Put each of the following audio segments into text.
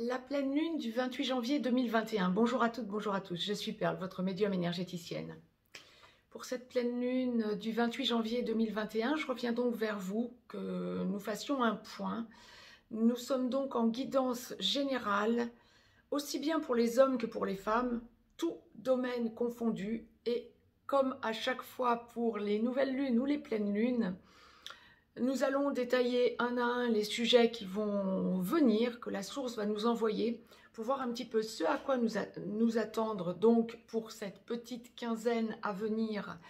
La pleine lune du 28 janvier 2021. Bonjour à toutes, bonjour à tous. Je suis Perle, votre médium énergéticienne. Pour cette pleine lune du 28 janvier 2021, je reviens donc vers vous que nous fassions un point. Nous sommes donc en guidance générale, aussi bien pour les hommes que pour les femmes, tout domaine confondu. Et comme à chaque fois pour les nouvelles lunes ou les pleines lunes, nous allons détailler un à un les sujets qui vont venir, que la source va nous envoyer, pour voir un petit peu ce à quoi nous attendre donc pour cette petite quinzaine à venir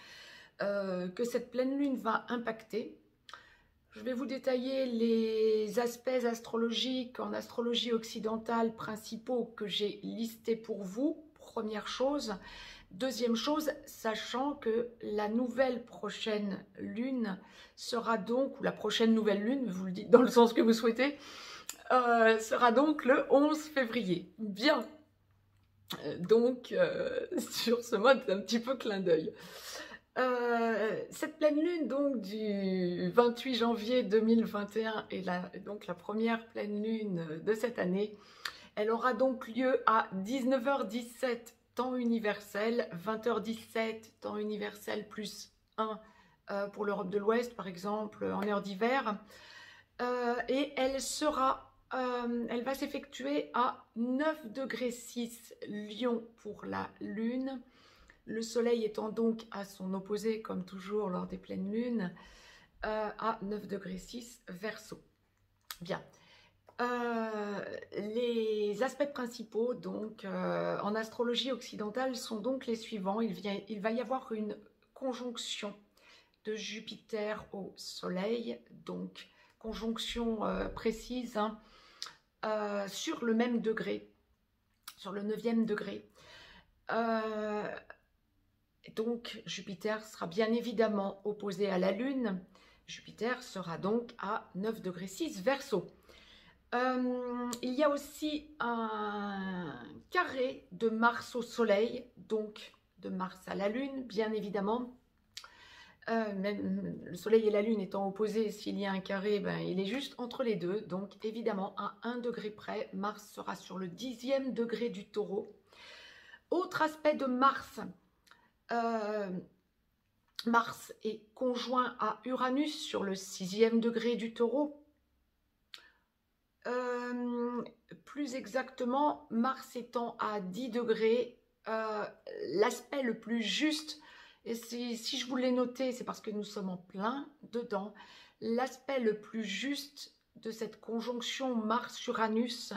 que cette pleine lune va impacter. Je vais vous détailler les aspects astrologiques en astrologie occidentale principaux que j'ai listés pour vous, première chose. Deuxième chose, sachant que la nouvelle prochaine lune sera donc, ou la prochaine nouvelle lune, vous le dites dans le sens que vous souhaitez, sera donc le 11 février. Bien, sur ce mode un petit peu clin d'œil. Cette pleine lune donc du 28 janvier 2021 est donc la première pleine lune de cette année. Elle aura donc lieu à 19h17 temps universel, 20h17 temps universel plus 1 pour l'Europe de l'Ouest par exemple en heure d'hiver. Et elle va s'effectuer à 9 degrés 6 Lion pour la lune. Le soleil étant donc à son opposé, comme toujours lors des pleines lunes, à 9 degrés 6 Verseau. Bien. Les aspects principaux donc en astrologie occidentale sont donc les suivants. Il va y avoir une conjonction de Jupiter au Soleil, donc conjonction précise sur le même degré, sur le 9e degré. Donc Jupiter sera bien évidemment opposé à la Lune. Jupiter sera donc à 9 degrés 6 Verseau. Il y a aussi un carré de Mars au Soleil, donc de Mars à la Lune, bien évidemment. Même le Soleil et la Lune étant opposés, s'il y a un carré, il est juste entre les deux. Donc évidemment, à 1 degré près, Mars sera sur le 10e degré du Taureau. Autre aspect de Mars, Mars est conjoint à Uranus sur le 6e degré du Taureau. Plus exactement, Mars étant à 10 degrés, l'aspect le plus juste, et si je vous l'ai noté, c'est parce que nous sommes en plein dedans, l'aspect le plus juste de cette conjonction Mars-Uranus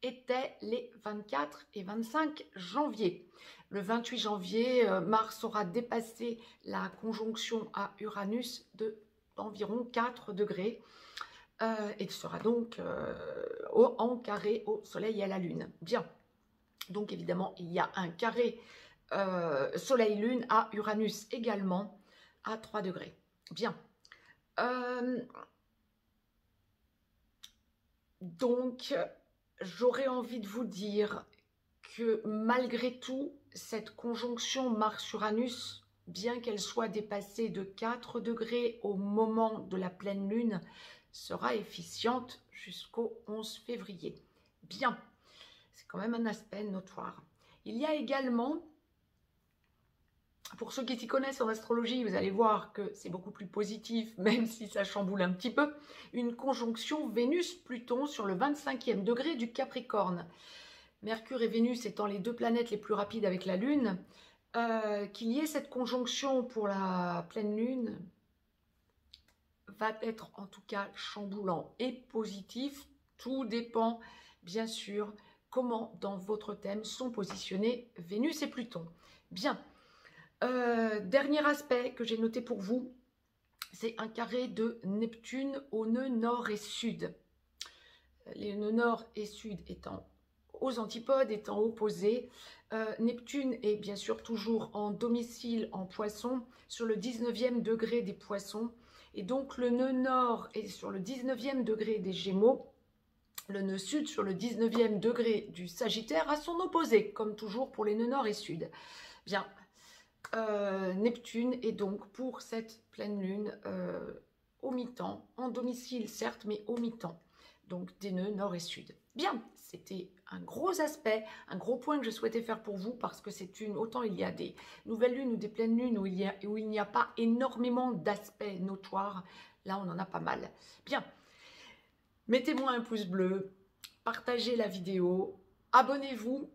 était les 24 et 25 janvier. Le 28 janvier, Mars aura dépassé la conjonction à Uranus d'environ 4 degrés. Et sera donc en carré au Soleil et à la Lune. Bien. Donc évidemment, il y a un carré Soleil-Lune à Uranus également à 3 degrés. Bien. Donc, j'aurais envie de vous dire que malgré tout, cette conjonction Mars-Uranus, bien qu'elle soit dépassée de 4 degrés au moment de la pleine lune, sera efficiente jusqu'au 11 février. Bien, c'est quand même un aspect notoire. Il y a également, pour ceux qui s'y connaissent en astrologie, vous allez voir que c'est beaucoup plus positif, même si ça chamboule un petit peu, une conjonction Vénus-Pluton sur le 25e degré du Capricorne. Mercure et Vénus étant les deux planètes les plus rapides avec la Lune, qu'il y ait cette conjonction pour la pleine Lune va être en tout cas chamboulant et positif. Tout dépend bien sûr comment dans votre thème sont positionnés Vénus et Pluton. Bien, dernier aspect que j'ai noté pour vous, c'est un carré de Neptune aux nœuds nord et sud. Les nœuds nord et sud étant aux antipodes, étant opposés. Neptune est bien sûr toujours en domicile en Poisson, sur le 19e degré des Poissons. Et donc le nœud nord est sur le 19e degré des Gémeaux, le nœud sud sur le 19e degré du Sagittaire, à son opposé, comme toujours pour les nœuds nord et sud. Bien, Neptune est donc pour cette pleine lune au mi-temps, en domicile certes, mais au mi-temps. donc des nœuds nord et sud. Bien, c'était un gros aspect, un gros point que je souhaitais faire pour vous parce que c'est autant il y a des nouvelles lunes ou des pleines lunes où il n'y a pas énormément d'aspects notoires, là on en a pas mal. Bien, mettez-moi un pouce bleu, partagez la vidéo, abonnez-vous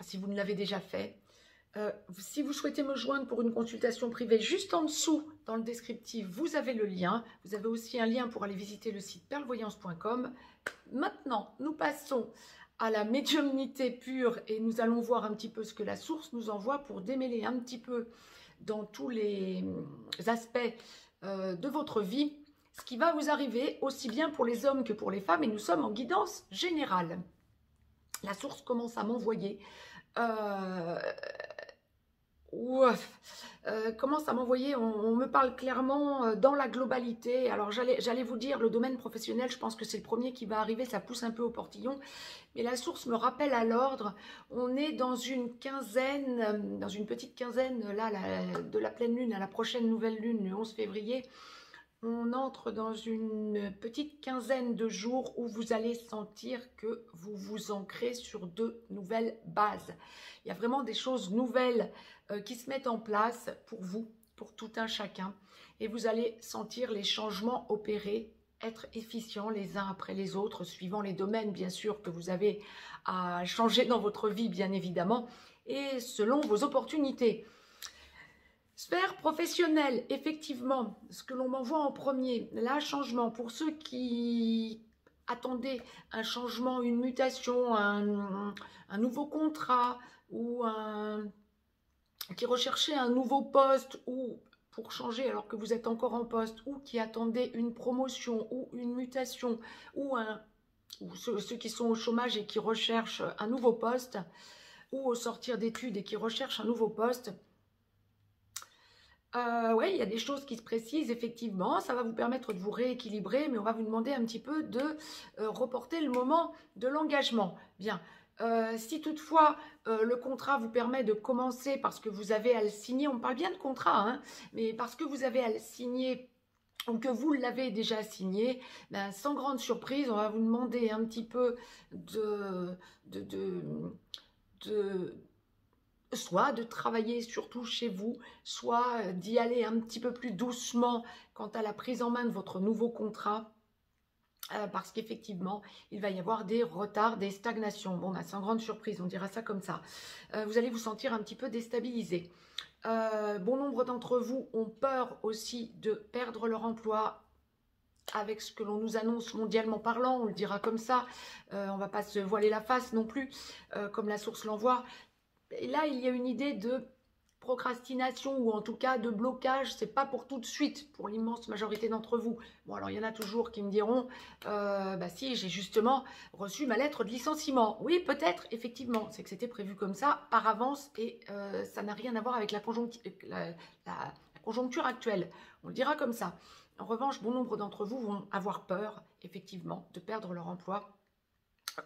si vous ne l'avez déjà fait. Si vous souhaitez me joindre pour une consultation privée, juste en dessous, dans le descriptif, vous avez le lien. Vous avez aussi un lien pour aller visiter le site perlevoyance.com. Maintenant, nous passons à la médiumnité pure et nous allons voir un petit peu ce que la source nous envoie pour démêler un petit peu dans tous les aspects de votre vie, ce qui va vous arriver aussi bien pour les hommes que pour les femmes, et nous sommes en guidance générale. La source commence à m'envoyer commence à m'envoyer, on me parle clairement dans la globalité. Alors j'allais vous dire, le domaine professionnel, je pense que c'est le premier qui va arriver, ça pousse un peu au portillon, mais la source me rappelle à l'ordre. On est dans une quinzaine, dans une petite quinzaine là, de la pleine lune à la prochaine nouvelle lune, le 11 février. On entre dans une petite quinzaine de jours où vous allez sentir que vous vous ancrez sur de nouvelles bases. Il y a vraiment des choses nouvelles qui se mettent en place pour vous, pour tout un chacun. Et vous allez sentir les changements opérer, être efficients les uns après les autres, suivant les domaines bien sûr que vous avez à changer dans votre vie bien évidemment, et selon vos opportunités. Sphère professionnelle, effectivement, ce que l'on m'envoie en premier, là, changement. Pour ceux qui attendaient un changement, une mutation, un nouveau contrat, ou qui recherchaient un nouveau poste, ou pour changer alors que vous êtes encore en poste, ou qui attendaient une promotion, ou une mutation, ou ceux qui sont au chômage et qui recherchent un nouveau poste, ou au sortir d'études et qui recherchent un nouveau poste. Oui, il y a des choses qui se précisent, effectivement. Ça va vous permettre de vous rééquilibrer, mais on va vous demander un petit peu de reporter le moment de l'engagement. Bien. Si toutefois le contrat vous permet de commencer parce que vous avez à le signer, on parle bien de contrat, hein, mais parce que vous avez à le signer ou que vous l'avez déjà signé, ben, sans grande surprise, on va vous demander un petit peu soit de travailler surtout chez vous, soit d'y aller un petit peu plus doucement quant à la prise en main de votre nouveau contrat, parce qu'effectivement, il va y avoir des retards, des stagnations. Bon, bah, sans grande surprise, on dira ça comme ça. Vous allez vous sentir un petit peu déstabilisé. Bon nombre d'entre vous ont peur aussi de perdre leur emploi avec ce que l'on nous annonce mondialement parlant, on le dira comme ça. On ne va pas se voiler la face non plus, comme la source l'envoie. Et là, il y a une idée de procrastination ou en tout cas de blocage. C'est pas pour tout de suite, pour l'immense majorité d'entre vous. Bon, alors il y en a toujours qui me diront bah si, j'ai justement reçu ma lettre de licenciement. Oui, peut-être, effectivement, c'est que c'était prévu comme ça par avance et ça n'a rien à voir avec la conjoncture actuelle. On le dira comme ça. En revanche, bon nombre d'entre vous vont avoir peur, effectivement, de perdre leur emploi.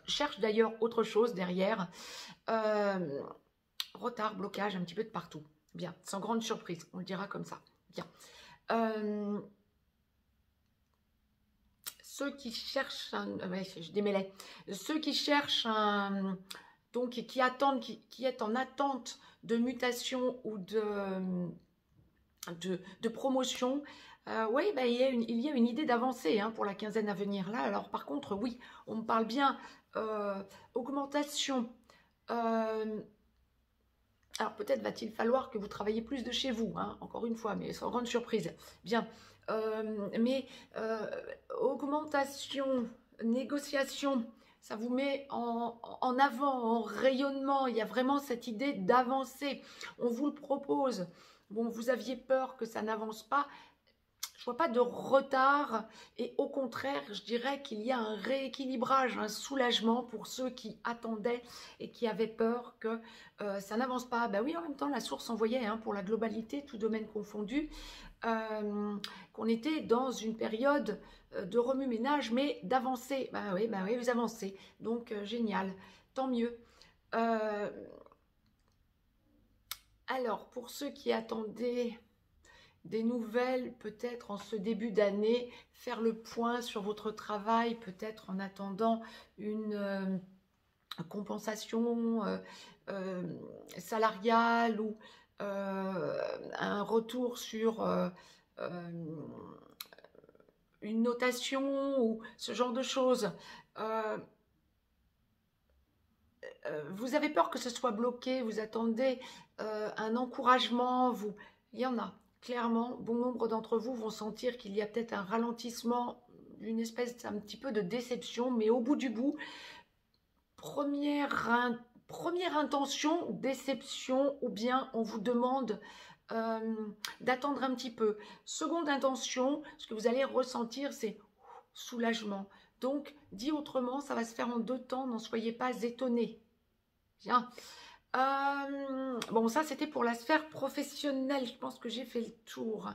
Cherche d'ailleurs autre chose derrière. Retard, blocage, un petit peu de partout. Bien, sans grande surprise, on le dira comme ça. Bien. Ceux qui cherchent je démêlais. Ceux qui cherchent donc qui attendent, qui est en attente de mutation ou de promotion, oui, ben, il y a une idée d'avancée hein, pour la quinzaine à venir là. Alors par contre, oui, on me parle bien augmentation. Alors peut-être va-t-il falloir que vous travaillez plus de chez vous, hein, encore une fois, mais sans grande surprise. Bien, augmentation, négociation, ça vous met en avant, en rayonnement. Il y a vraiment cette idée d'avancer. On vous le propose. Bon, vous aviez peur que ça n'avance pas. Je ne vois pas de retard et au contraire, je dirais qu'il y a un rééquilibrage, un soulagement pour ceux qui attendaient et qui avaient peur que ça n'avance pas. Ben oui, en même temps, la source envoyait hein, pour la globalité, tout domaine confondu, qu'on était dans une période de remue-ménage, mais d'avancer. Ben oui, vous avancez. Donc, génial, tant mieux. Alors, pour ceux qui attendaient... des nouvelles peut-être en ce début d'année, faire le point sur votre travail, peut-être en attendant une compensation salariale ou un retour sur une notation ou ce genre de choses. Vous avez peur que ce soit bloqué, vous attendez un encouragement, il y en a. Clairement, bon nombre d'entre vous vont sentir qu'il y a peut-être un ralentissement, une espèce un petit peu de déception, mais au bout du bout, première intention, déception, ou bien on vous demande d'attendre un petit peu. Seconde intention, ce que vous allez ressentir, c'est soulagement. Donc, dit autrement, ça va se faire en 2 temps, n'en soyez pas étonnés. Bien. Bon, ça, c'était pour la sphère professionnelle. Je pense que j'ai fait le tour.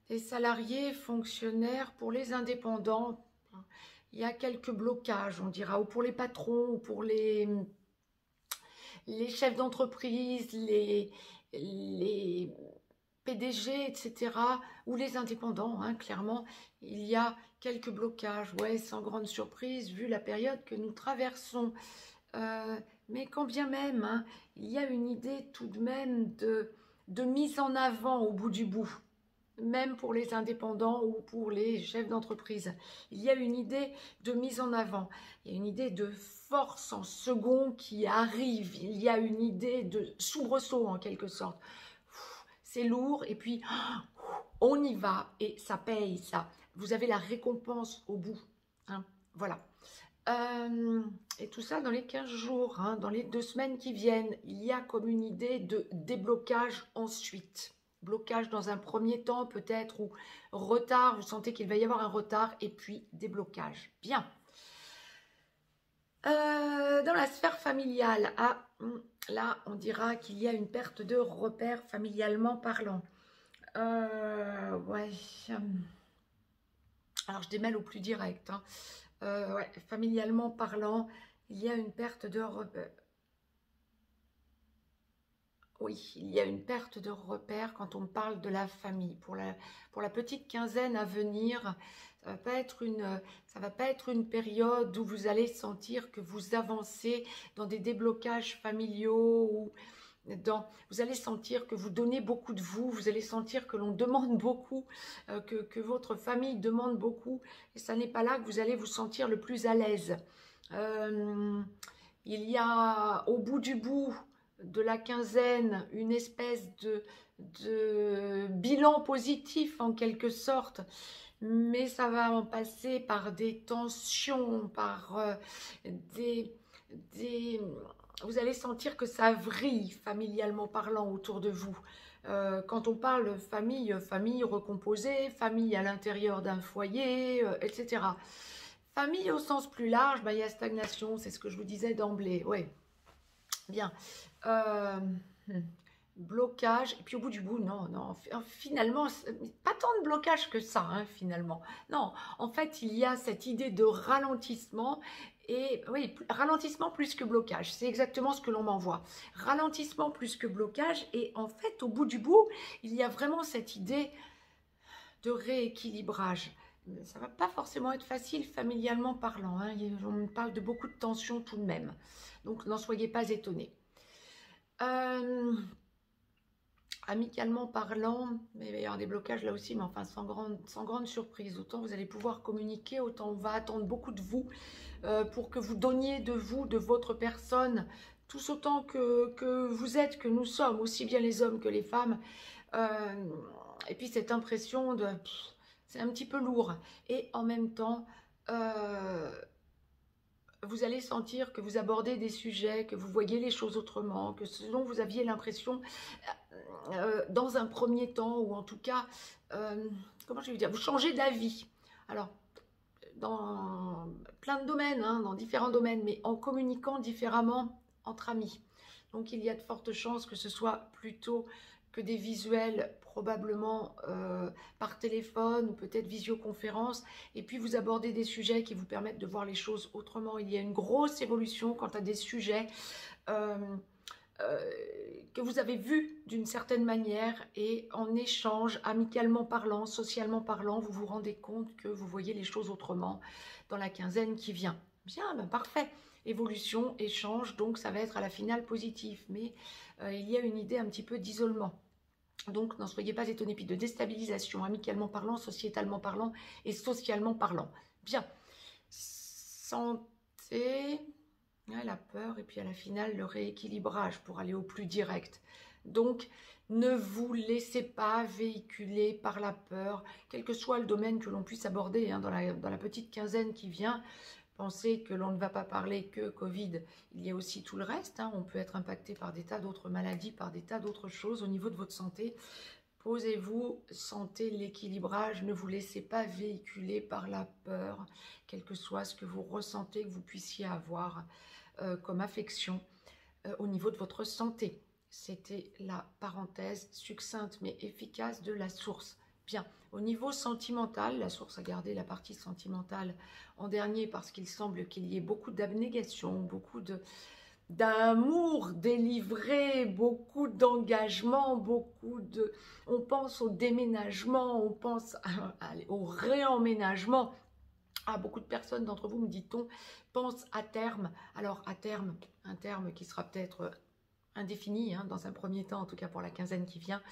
Les salariés, fonctionnaires, pour les indépendants, il y a quelques blocages, on dira, ou pour les patrons, ou pour les chefs d'entreprise, les PDG, etc., ou les indépendants, hein, clairement, il y a quelques blocages, ouais, sans grande surprise, vu la période que nous traversons. Mais quand bien même, hein, il y a une idée tout de même de mise en avant au bout du bout, même pour les indépendants ou pour les chefs d'entreprise. Il y a une idée de mise en avant, il y a une idée de force en second qui arrive, il y a une idée de soubresaut en quelque sorte. C'est lourd et puis on y va et ça paye, ça. Vous avez la récompense au bout, hein, voilà. Et tout ça dans les 15 jours, hein, dans les 2 semaines qui viennent, il y a comme une idée de déblocage ensuite. Blocage dans un premier temps peut-être, ou retard, vous sentez qu'il va y avoir un retard, et puis déblocage. Bien. Dans la sphère familiale, là on dira qu'il y a une perte de repères familialement parlant. Ouais. Alors je démêle au plus direct, hein. Ouais, familialement parlant, il y a une perte de repères. Oui, il y a une perte de repères quand on parle de la famille. Pour la petite quinzaine à venir, ça va pas être une période où vous allez sentir que vous avancez dans des déblocages familiaux ou vous allez sentir que vous donnez beaucoup de vous allez sentir que l'on demande beaucoup, que votre famille demande beaucoup, et ça n'est pas là que vous allez vous sentir le plus à l'aise. Il y a au bout du bout de la quinzaine une espèce de bilan positif en quelque sorte, mais ça va en passer par des tensions, par vous allez sentir que ça vrille familialement parlant autour de vous. Quand on parle famille, famille recomposée, famille à l'intérieur d'un foyer, etc. Famille au sens plus large, il y a stagnation, c'est ce que je vous disais d'emblée. Oui, bien. Blocage, et puis au bout du bout, non, finalement, pas tant de blocage que ça, hein, finalement. Non, en fait, il y a cette idée de ralentissement, et oui, ralentissement plus que blocage, c'est exactement ce que l'on m'envoie. Ralentissement plus que blocage, et en fait, au bout du bout, il y a vraiment cette idée de rééquilibrage. Ça va pas forcément être facile familialement parlant, hein. On parle de beaucoup de tensions tout de même, donc n'en soyez pas étonnés. Amicalement parlant, mais il va y avoir des blocages là aussi, mais enfin sans grande surprise. Autant vous allez pouvoir communiquer, autant on va attendre beaucoup de vous pour que vous donniez de vous, de votre personne, tous autant que vous êtes, que nous sommes, aussi bien les hommes que les femmes. Et puis cette impression de... c'est un petit peu lourd. Et en même temps... vous allez sentir que vous abordez des sujets, que vous voyez les choses autrement, que ce dont vous aviez l'impression dans un premier temps, ou en tout cas, comment je vais vous dire, vous changez d'avis. Alors, dans plein de domaines, hein, dans différents domaines, mais en communiquant différemment entre amis. Donc, il y a de fortes chances que ce soit plutôt que des visuels, probablement par téléphone ou peut-être visioconférence, et puis vous abordez des sujets qui vous permettent de voir les choses autrement. Il y a une grosse évolution quant à des sujets que vous avez vu d'une certaine manière et en échange, amicalement parlant, socialement parlant, vous vous rendez compte que vous voyez les choses autrement dans la quinzaine qui vient. Bien, ben parfait. Évolution, échange, donc ça va être à la finale positif. Mais il y a une idée un petit peu d'isolement. Donc, n'en soyez pas étonnés. Puis de déstabilisation, amicalement parlant, sociétalement parlant et socialement parlant. Bien. Santé, ouais, la peur et puis à la finale, le rééquilibrage pour aller au plus direct. Donc, ne vous laissez pas véhiculer par la peur, quel que soit le domaine que l'on puisse aborder hein, dans la petite quinzaine qui vient. Pensez que l'on ne va pas parler que Covid, il y a aussi tout le reste. Hein. On peut être impacté par des tas d'autres maladies, par des tas d'autres choses au niveau de votre santé. Posez-vous, sentez l'équilibrage, ne vous laissez pas véhiculer par la peur, quel que soit ce que vous ressentez, que vous puissiez avoir comme affection au niveau de votre santé. C'était la parenthèse succincte mais efficace de la source. Bien, au niveau sentimental, la source a gardé la partie sentimentale en dernier parce qu'il semble qu'il y ait beaucoup d'abnégation, beaucoup d'amour délivré, beaucoup d'engagement, beaucoup de... On pense au déménagement, on pense au réemménagement. Ah, beaucoup de personnes d'entre vous, me dit-on, pensent à terme. Alors, à terme, un terme qui sera peut-être indéfini, hein, dans un premier temps, en tout cas pour la quinzaine qui vient.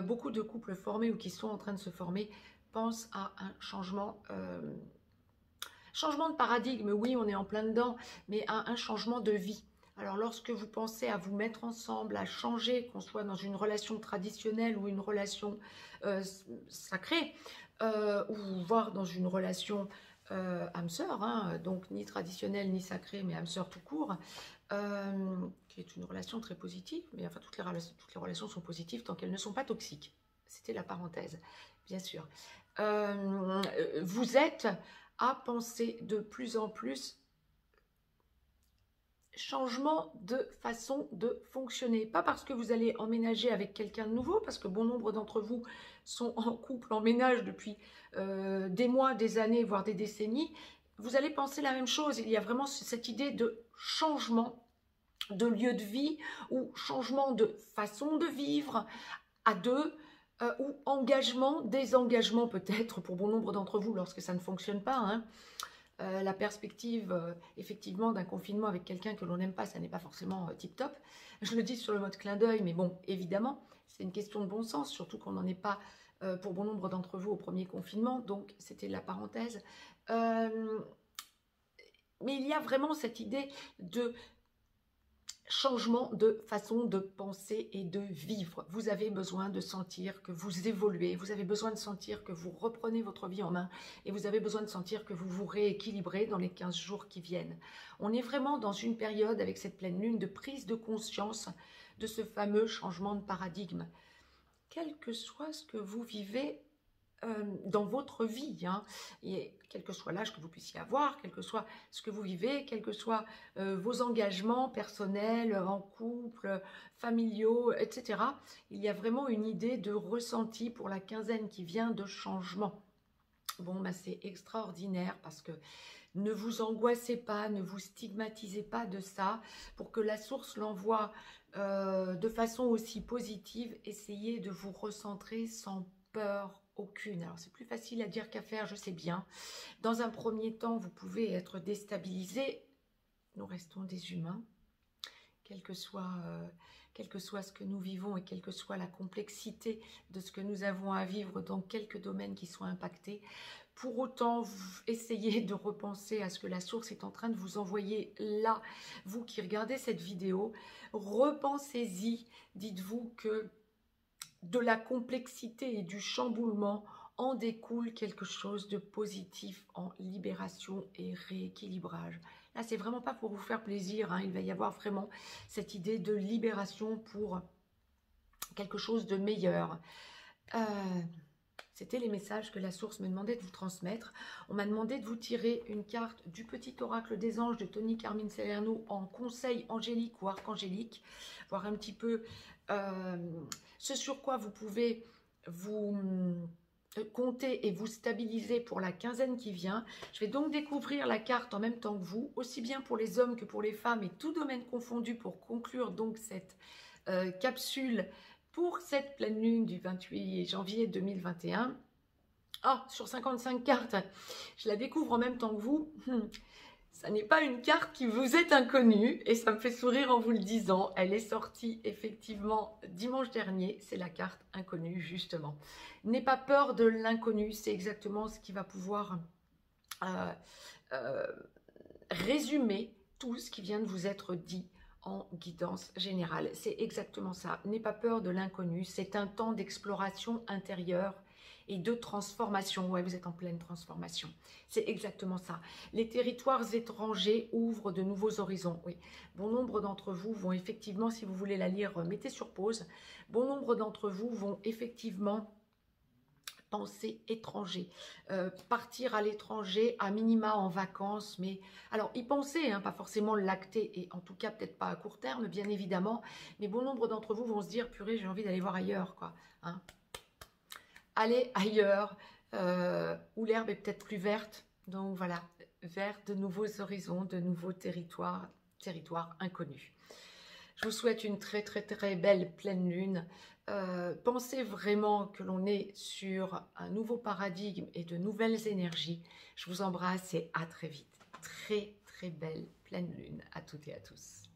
Beaucoup de couples formés ou qui sont en train de se former pensent à un changement de paradigme, oui, on est en plein dedans, mais à un changement de vie. Alors, lorsque vous pensez à vous mettre ensemble, à changer, qu'on soit dans une relation traditionnelle ou une relation sacrée, ou voire dans une relation âme-sœur, hein, donc ni traditionnelle ni sacrée, mais âme-sœur tout court, qui est une relation très positive, mais enfin toutes les relations sont positives tant qu'elles ne sont pas toxiques. C'était la parenthèse, bien sûr. Vous êtes à penser de plus en plus changement de façon de fonctionner. Pas parce que vous allez emménager avec quelqu'un de nouveau, parce que bon nombre d'entre vous sont en couple, en ménage depuis des mois, des années, voire des décennies. Vous allez penser la même chose. Il y a vraiment cette idée de changement de lieu de vie ou changement de façon de vivre à deux, ou engagement, désengagement peut-être pour bon nombre d'entre vous lorsque ça ne fonctionne pas, hein. La perspective effectivement d'un confinement avec quelqu'un que l'on n'aime pas, ça n'est pas forcément tip-top. Je le dis sur le mode clin d'œil, mais bon, évidemment, c'est une question de bon sens, surtout qu'on n'en est pas pour bon nombre d'entre vous au premier confinement, donc c'était la parenthèse. Mais il y a vraiment cette idée de changement de façon de penser et de vivre. Vous avez besoin de sentir que vous évoluez, vous avez besoin de sentir que vous reprenez votre vie en main et vous avez besoin de sentir que vous vous rééquilibrez dans les 15 jours qui viennent. On est vraiment dans une période avec cette pleine lune de prise de conscience de ce fameux changement de paradigme. Quel que soit ce que vous vivez dans votre vie, hein, et quel que soit l'âge que vous puissiez avoir, quel que soit ce que vous vivez, quels que soient vos engagements personnels, en couple, familiaux, etc. Il y a vraiment une idée de ressenti pour la quinzaine qui vient de changement. Bon, bah, c'est extraordinaire parce que ne vous angoissez pas, ne vous stigmatisez pas de ça. Pour que la source l'envoie de façon aussi positive, essayez de vous recentrer sans peur aucune. Alors, c'est plus facile à dire qu'à faire, je sais bien. Dans un premier temps, vous pouvez être déstabilisé. Nous restons des humains, quel que soit ce que nous vivons et quelle que soit la complexité de ce que nous avons à vivre dans quelques domaines qui soient impactés. Pour autant, essayez de repenser à ce que la source est en train de vous envoyer là. Vous qui regardez cette vidéo, repensez-y. Dites-vous que de la complexité et du chamboulement en découle quelque chose de positif en libération et rééquilibrage. Là, c'est vraiment pas pour vous faire plaisir, hein. Il va y avoir vraiment cette idée de libération pour quelque chose de meilleur. C'était les messages que la source me demandait de vous transmettre. On m'a demandé de vous tirer une carte du petit oracle des anges de Tony Carmine Salerno en conseil angélique ou archangélique, voir un petit peu ce sur quoi vous pouvez vous compter et vous stabiliser pour la quinzaine qui vient. Je vais donc découvrir la carte en même temps que vous, aussi bien pour les hommes que pour les femmes et tout domaine confondu pour conclure donc cette capsule pour cette pleine lune du 28 janvier 2021. Ah, sur 55 cartes, je la découvre en même temps que vous. Ça n'est pas une carte qui vous est inconnue et ça me fait sourire en vous le disant. Elle est sortie effectivement dimanche dernier. C'est la carte inconnue justement. N'aie pas peur de l'inconnu. C'est exactement ce qui va pouvoir résumer tout ce qui vient de vous être dit en guidance générale. C'est exactement ça. N'aie pas peur de l'inconnu. C'est un temps d'exploration intérieure et de transformation. Ouais, vous êtes en pleine transformation. C'est exactement ça. Les territoires étrangers ouvrent de nouveaux horizons. Oui, bon nombre d'entre vous vont effectivement, si vous voulez la lire, mettez sur pause. Bon nombre d'entre vous vont effectivement penser étranger, partir à l'étranger, à minima en vacances, mais alors y penser, hein, pas forcément l'acter, et en tout cas peut-être pas à court terme, bien évidemment, mais bon nombre d'entre vous vont se dire, purée, j'ai envie d'aller voir ailleurs, quoi. Hein. Aller ailleurs, où l'herbe est peut-être plus verte, donc voilà, vers de nouveaux horizons, de nouveaux territoires inconnus. Je vous souhaite une très très très belle pleine lune. Pensez vraiment que l'on est sur un nouveau paradigme et de nouvelles énergies. Je vous embrasse et à très vite. Très très belle pleine lune à toutes et à tous.